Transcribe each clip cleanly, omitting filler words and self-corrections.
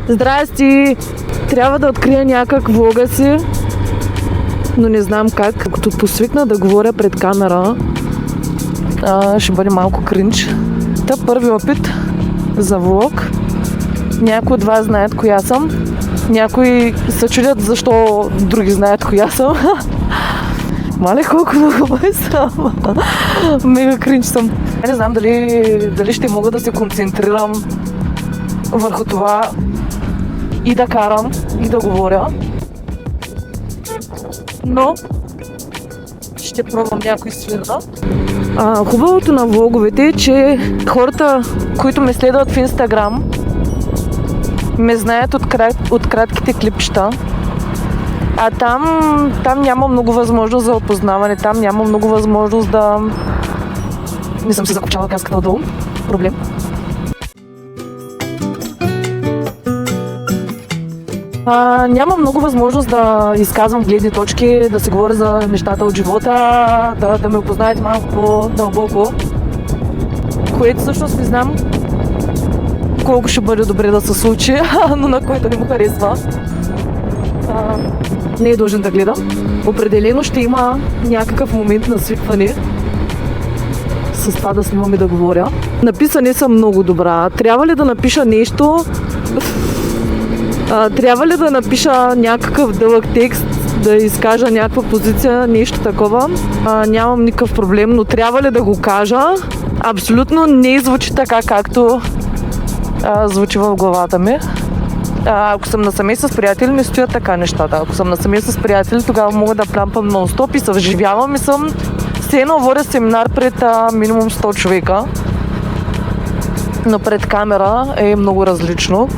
Здрасти! Трябва да открия някак влога си, но не знам как. Като посвикна да говоря пред камера, ще бъде малко кринч. Та първи опит за влог. Някои от вас знаят коя съм. Някои се чудят защо други знаят коя съм. Мале, колко много ме срам. Мега кринч съм. Не знам дали ще мога да се концентрирам върху това и да карам, и да говоря. Но ще пробвам някой свирна. Хубавото на влоговете е, че хората, които ме следват в Инстаграм, ме знаят от кратките клипчета. А там няма много възможност за опознаване, там няма много възможност да... Не съм се закопчала каската отдолу. Проблем. Няма много възможност да изказвам гледни точки, да се говоря за нещата от живота, да ме опознаете малко по-дълбоко. Което всъщност не знам колко ще бъде добре да се случи, но на който не му харесва. Не е дължен да гледам. Определено ще има някакъв момент на свикване с това да снимам и да говоря. Написане съм много добра. Трябва ли да напиша нещо? Трябва ли да напиша някакъв дълъг текст, да изкажа някаква позиция, нещо такова? Нямам никакъв проблем, но трябва ли да го кажа? Абсолютно не звучи така, както звучи в главата ми. Ако съм насаме с приятели, ми стоят така нещата. Ако съм насаме с приятели, тогава мога да плямпам нон-стоп и се вживявам и съм все едно водя семинар пред минимум 100 човека. Но пред камера е много различно.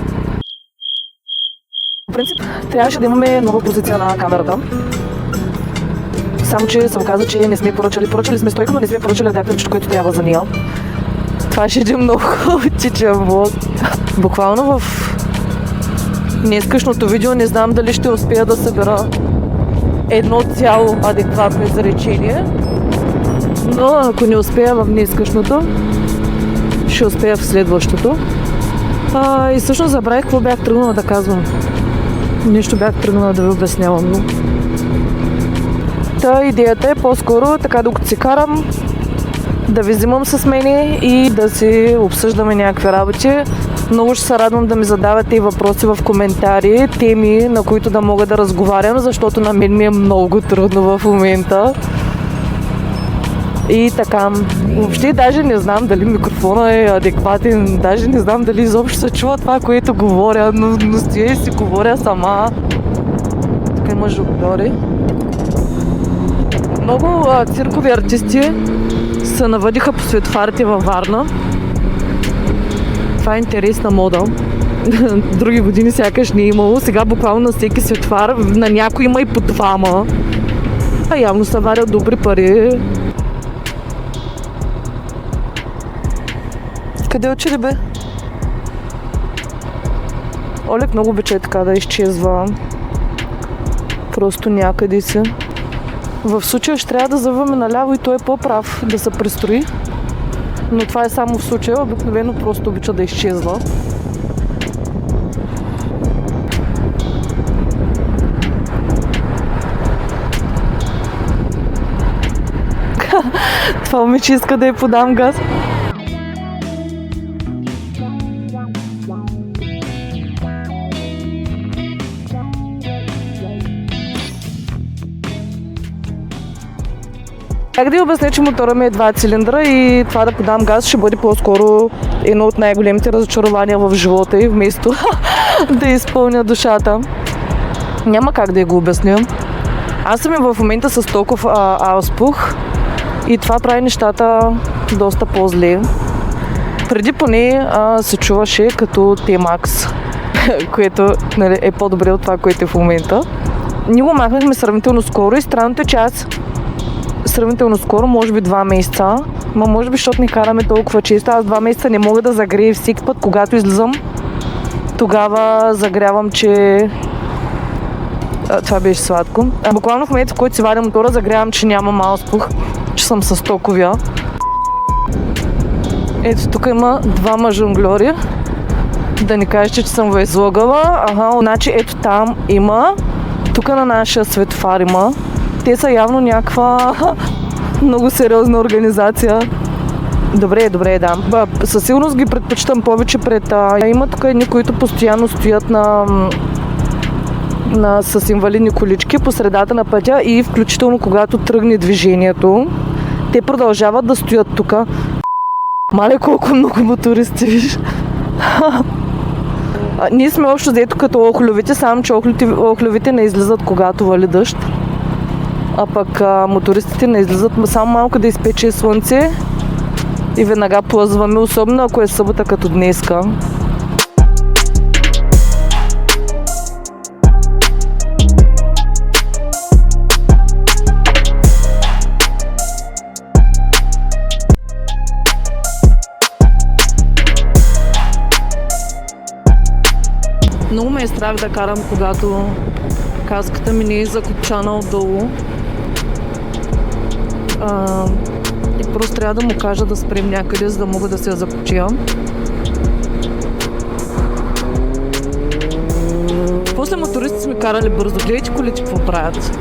В принцип, трябваше да имаме нова позиция на камерата. Само, че се оказа, че не сме поръчали. Поръчали сме стойка, но не сме поръчали адаптерчето, което трябва за нея. Това ще е един много тичен влог. Буквално в днескашното видео не знам дали ще успея да събера едно цяло адекватно изречение. Но ако не успея в днескашното, ще успея в следващото. И всъщност забравих какво бях тръгнала да казвам. Нещо бях тръгнала да ви обяснявам, но... идеята е по-скоро, така докато си карам, да ви взимам с мене и да си обсъждаме някакви работи. Много ще се радвам да ми задавате и въпроси в коментари, теми, на които да мога да разговарям, защото на мен ми е много трудно в момента. И така, въобще даже не знам дали микрофона е адекватен, даже не знам дали изобщо се чува това, което говоря, но стоя и си говоря сама. Тук има жонгльори. Много циркови артисти се навъдиха по светофарите във Варна. Това е интересна мода. Други години сякаш не е имало. Сега буквално на всеки светофар, на някой има и по двама. Явно се варят добри пари. Къде отиде, бе? Олег много обича така да изчезва. Просто някъде си. В случая ще трябва да завъме наляво и той е по-прав да се пристрои. Но това е само в случая. Обикновено просто обича да изчезва. Това момиче иска да я подам газ. Как да ви обясня, че мотора ми е 2 цилиндра и това да подам газ ще бъде по-скоро едно от най-големите разочарования в живота и вместо да изпълня душата. Няма как да я го обясня. Аз съм и в момента с толкова ауспух и това прави нещата доста по-зле. Преди поне се чуваше като T-Max, което е по-добре от това, което е в момента. Ние го махнахме сравнително скоро и странното е, че аз сравнително скоро, може би 2 месеца, може би, защото не караме толкова често. Аз 2 месеца не мога да загрея всеки път, когато излизам. Тогава загрявам, че... това беше сладко. Буквално в момента, в който си вадя мотора, загрявам, че нямам ауспух, че съм с токовия. Ето тук има 2 жонгльори. Да не кажете, че съм ви излагала. Значи ето там има. Тук на нашия светофар има. Те са явно някаква много сериозна организация. Добре, да. Със сигурност ги предпочитам повече пред... Има тук едни, които постоянно стоят с инвалидни колички по средата на пътя и включително когато тръгне движението, те продължават да стоят тук. Мале колко много мотористи, виж. Ние сме общо взето като охлювите, само че охлювите не излизат когато вали дъжд. А пък мотористите не излизат само малко да изпече слънце и веднага плъзваме, особено ако е събота като днеска. Много ме е страх да карам, когато каската ми не е закопчана отдолу. И просто трябва да му кажа да спрем някъде, за да мога да се я закопчия. После мотористи сме карали бързо. Гледайте колите какво правят.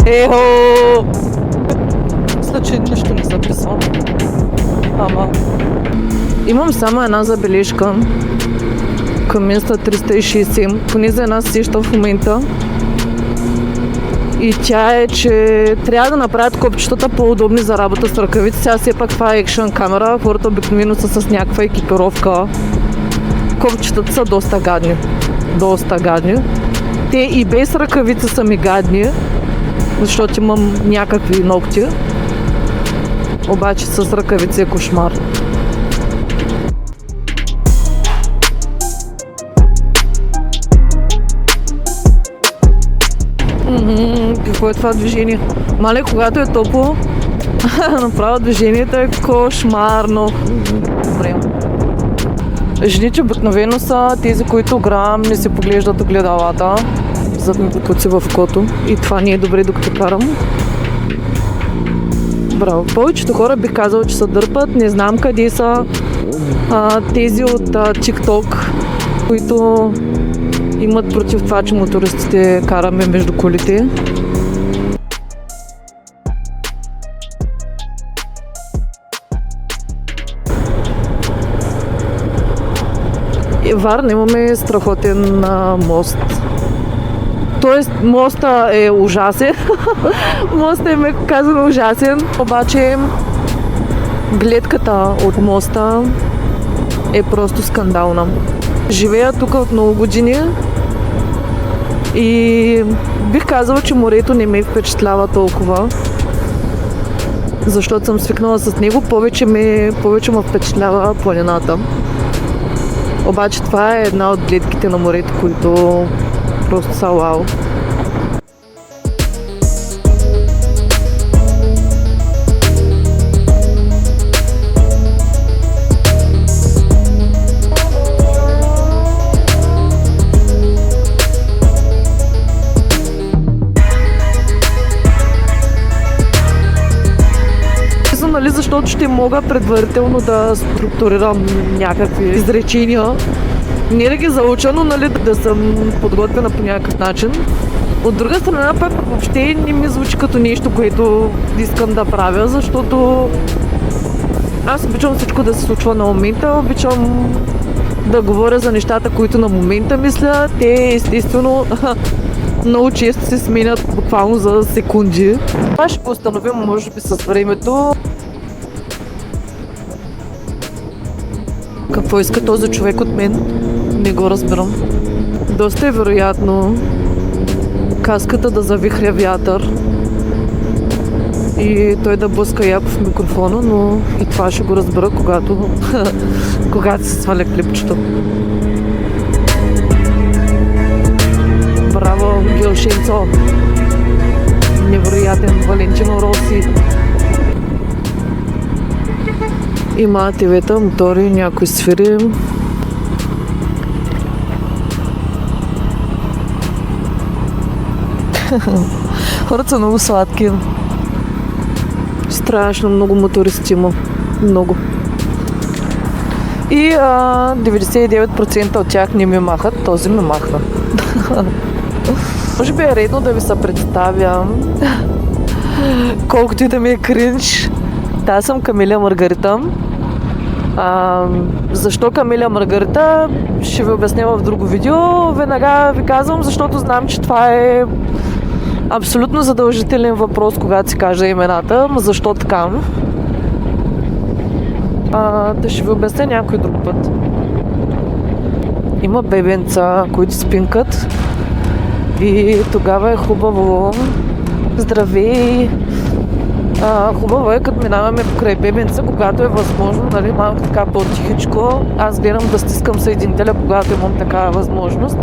Ехо! Мисля, че нищо не записвам. Имам само една забележка към Инста 360, поне за една сеща в момента. И тя е, че трябва да направят копчетата по-удобни за работа с ръкавици. Сега все пак това е екшън камера, хората обикновено са с някаква екипировка. Копчетата са доста гадни. Доста гадни. Те и без ръкавици са ми гадни, защото имам някакви ногти. Обаче с ръкавици е кошмар. Какво е това движение? Мале, когато е топло, направо движението е кошмарно. Добре. Жените обикновено са тези, които грам не се поглеждат огледалата, за да ми покуци в окото. И това не е добре, докато карам. Браво. Повечето хора бих казала, че се дърпат. Не знам къде са тези от TikTok, които имат против това, че мотористите караме между колите. Варна имаме страхотен мост. Тоест, моста е ужасен. Моста е, меко казано, ужасен. Обаче, гледката от моста е просто скандална. Живея тук от много години и бих казала, че морето не ме впечатлява толкова. Защото съм свикнала с него, повече ме впечатлява планината. Обаче това е една от гледките на морето, които просто са вау. Нали, защото ще мога предварително да структурирам някакви изречения. Не да ги зауча, но нали, да съм подготвена по някакъв начин. От друга страна пък въобще не ми звучи като нещо, което искам да правя, защото аз обичам всичко да се случва на момента, обичам да говоря за нещата, които на момента мисля. Те естествено много често се сменят буквално за секунди. Това ще го установим, може би, с времето. Какво иска този човек от мен? Не го разбирам. Доста е вероятно каската да завихря вятър и той да блъска яко в микрофона, но и това ще го разбера, когато се сваля клипчето. Браво, Гилшенцо! Невероятен Валентино Роси! Има ТВ-та, мотори, някои сфери. Хората са много сладки. Страшно много мотористи има. Много. И 99% от тях не ми махат, този ме махна. Може би е редно да ви се представям. Колкото и да ми е кринж. Аз съм Камилия Маргарита. Защо Камилия Маргарита? Ще ви обясня в друго видео. Веднага ви казвам, защото знам, че това е абсолютно задължителен въпрос, когато си кажа имената. Защо така? Да ще ви обясня някой друг път. Има бебенца, които спинкат и тогава е хубаво. Здравей! Хубаво е, като минаваме покрай бебенца, когато е възможно, нали, малко така по-тихичко. Аз гледам да стискам съединителя, когато имам такава възможност.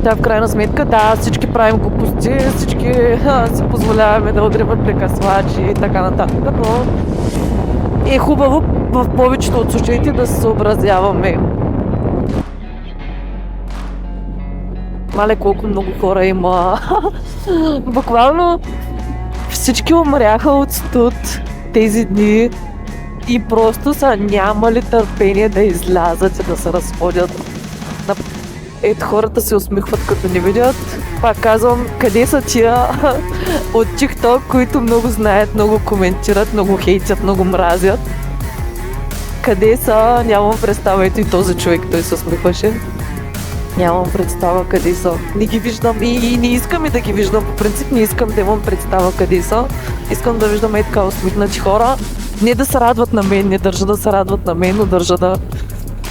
Да, в крайна сметка, да, всички правим глупости, всички си позволяваме да удряме прекъсвачи и така нататък, но е хубаво в повечето от случаите да се съобразяваме. Мале колко много хора има. Буквално всички умряха от студ тези дни и просто са нямали търпение да излязат и да се разходят. Ето хората се усмихват като не видят. Пак казвам, къде са тия от TikTok, които много знаят, много коментират, много хейтят, много мразят. Къде са? Нямам представа. Ето и този човек, той се усмихваше. Нямам представа къде са. Не ги виждам и не искам и да ги виждам. По принцип не искам да имам представа къде са. Искам да виждам и така усмихнати хора. Не да се радват на мен, не държа да се радват на мен, но държа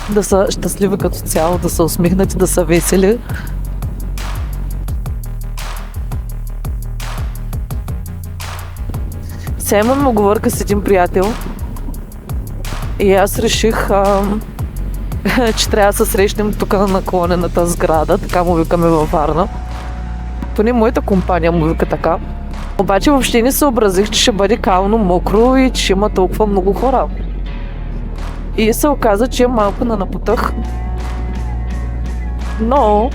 да са щастливи като цяло, да са усмихнати, да са весели. Сега имам оговорка с един приятел и аз реших, че трябва да се срещнем тук на наклонената сграда, така му викаме във Варна. Поне моята компания му вика така. Обаче въобще не съобразих, че ще бъде кално мокро и че има толкова много хора. И се оказа, че е малко на напутах. Но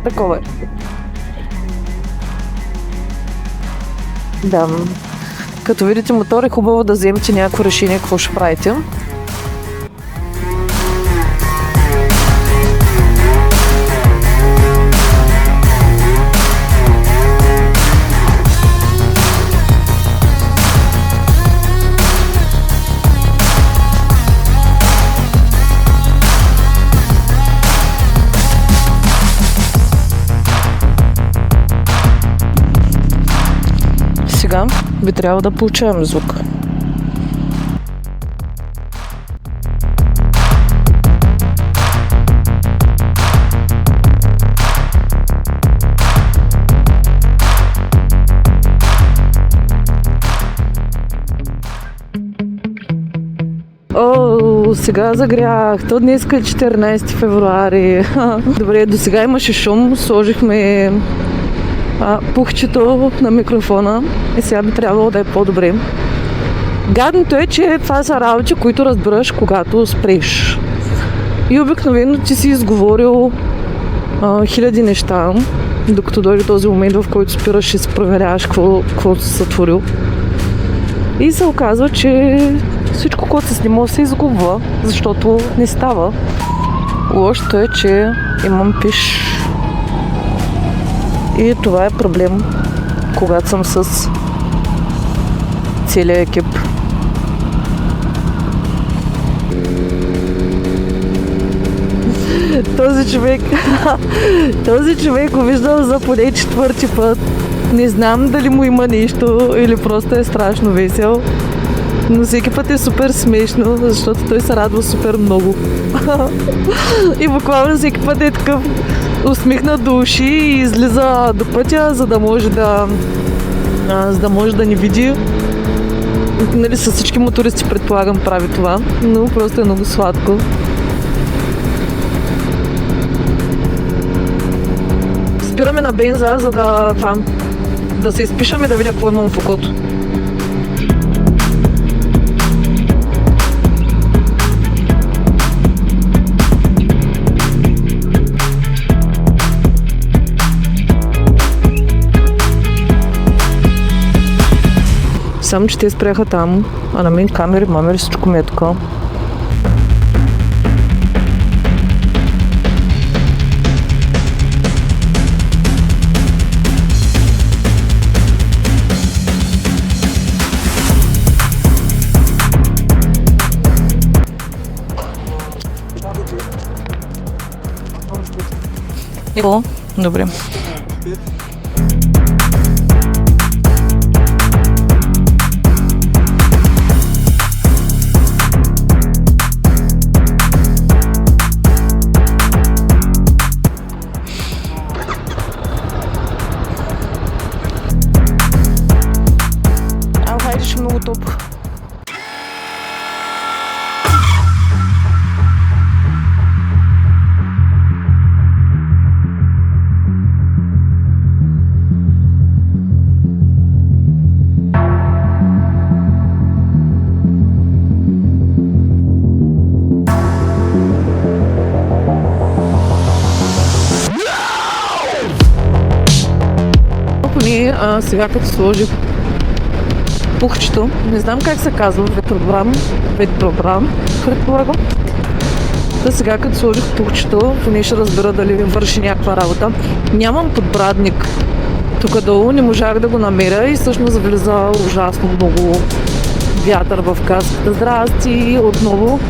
такова е. Да. Като видите мотор, е хубаво да вземете някакво решение какво ще правите. Сега би трябвало да получаваме звук. Сега загрях. То днес е 14 февруари. Добре, до сега имаше шум. Сложихме пухчето на микрофона и сега би трябвало да е по-добре. Гадното е, че това са работи, които разбираш, когато спреш. И обикновено ти си изговорил хиляди неща, докато дойде този момент, в който спираш и си проверяваш какво си сътворил. И се оказва, че всичко, което се снимал, се изгубва, защото не става. Лошото е, че имам пиш. И това е проблем, когато съм с целия екип. Този човек го виждам за поне четвърти път. Не знам дали му има нещо или просто е страшно весел. Но всеки път е супер смешно, защото той се радва супер много. И буквално всеки път е такъв усмихнат до уши и излиза до пътя, за да може да ни види. Нали, с всички мотористи предполагам прави това, но просто е много сладко. Спираме на бенза, за да се изпишам и да видя какво имам в окото. Само, че те спряха там, а на мен камери, мамери, всичко ми е така. О, добре. Хайде, ще много топло. Сега като сложих пухчето, не знам как се казва, ветробран, предполагам. Да, сега като сложих пухчето, поне ще разбера дали върши някаква работа. Нямам подбрадник тук долу, не можах да го намеря и всъщност влиза ужасно много вятър в каската. Здрасти отново.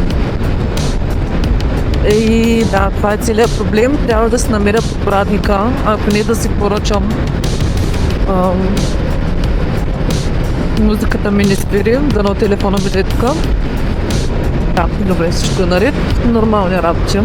И да, това е целият проблем. Трябва да си намеря подбрадника, ако не да си поръчам. Музиката ми не спири, дано телефона ми е тук. Да, добре, всичко е наред. Нормални работи.